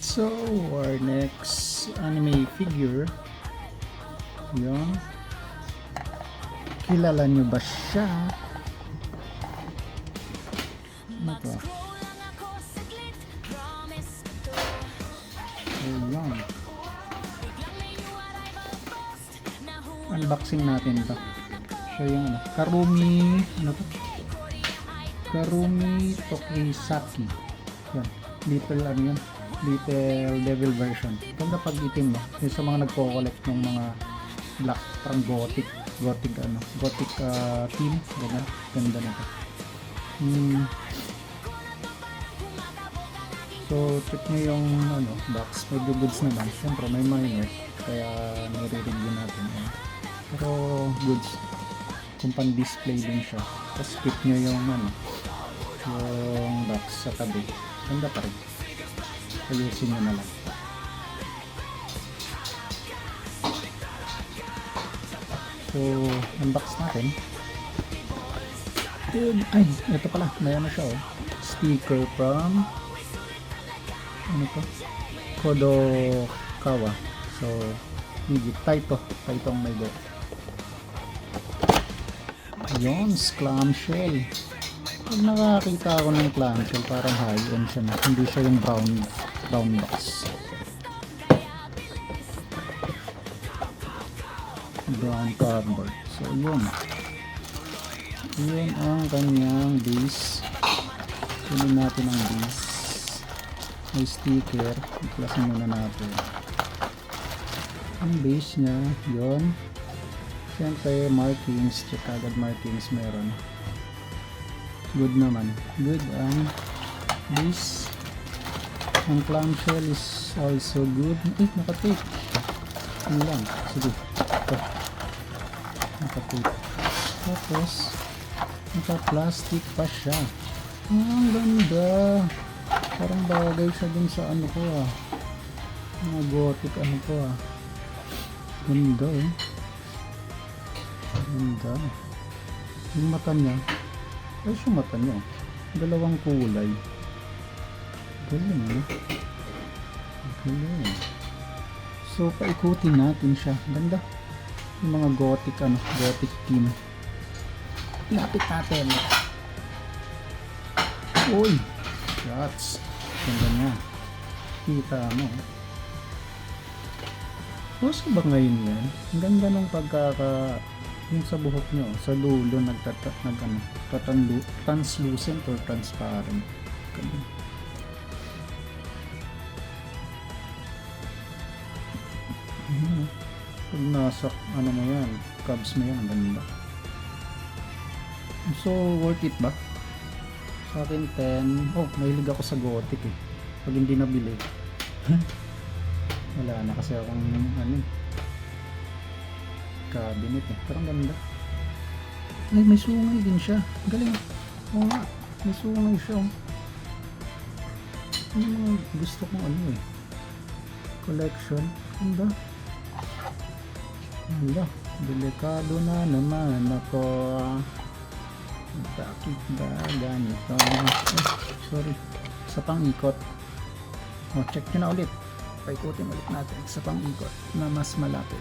So, our next anime figure, yun. Kilala nyo ba siya? Ano to? Ayan. Unboxing natin to. Siya yung ano, Karumi, ano to? Karumi Tokisaki. Yan. Little ano yun? Little devil version. Ganda pag itim no? Yung sa mga nagko-collect ng mga black, parang gothic theme. Ganyan. Ganda na to. So, check nyo yung ano, box. Medyo goods naman. Siyempre, may minor. Kaya nire-review natin. Pero, goods. Kung pan-display din siya. Tapos, skip nyo yung ano, yung box sa tabi. Ganda pa rin. Ayusin nyo na lang. So, unbox natin. Ay, ito pala. May ano siya oh. Sticker from ano to? Kodokawa. So, Taito ang may go. Ayun, clamshell. Pag nakakita ako ng clamshell, parang high-end siya na. Hindi siya yung brown box. Brown cardboard. So, yun. Yun ang kanyang base. Kunin natin ang base. May sticker. I-klasin muna natin. Ang base niya, yun. Siyempre, markings. Check agad markings meron. Good naman. Good ang base. Ang clamshell is also good. Eh, nakatape. Ano lang. Sige. Ito. Nakatape. Tapos, naka-plastic pa siya. Ang ganda. Parang bagay siya dun sa ano ko ah. Mga gothic ano ko ah. Ganda eh. Ganda. Yung mata niya. Ay, yung mata niya. Dalawang kulay. Galing eh. Galing. So, paikutin natin siya. Ganda. Yung mga gothic ano. Gothic theme. Lapit natin. Uy! Shots. Ganda niya. Kita mo. Gusto ba ngayon yan? Ang ganda ng yung sa buhok nyo, sa dulo translucent or transparent. Ganun. Pag nasa ano mo yan, cubs mo yan, ang ganda. So, worth it ba? Sa akin 10. Oh, mahilig ako sa gothic eh. Pag hindi nabili wala na kasi akong ano cabinet eh. Pero ang ganda. Ay, may sungay din siya. Galing. Oo nga. May sungay siya. Ano mga gusto kong ano eh. Collection. Ganda. Ganda. Delikado na naman ako. Bakit ba ganito? Sorry. Sa pang-ikot. O, check nyo na ulit. Paikutin ulit natin sa pang-ikot na mas malapit.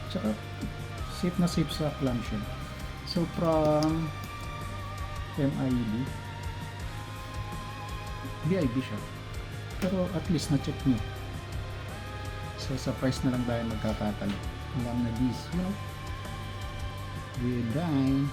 Tsaka, safe na safe sa clamshell. So, from MIB. VIB siya. Pero, at least na-check nyo. So, sa price na lang tayo magkakatalo. Alam na this, you know. Goodbye.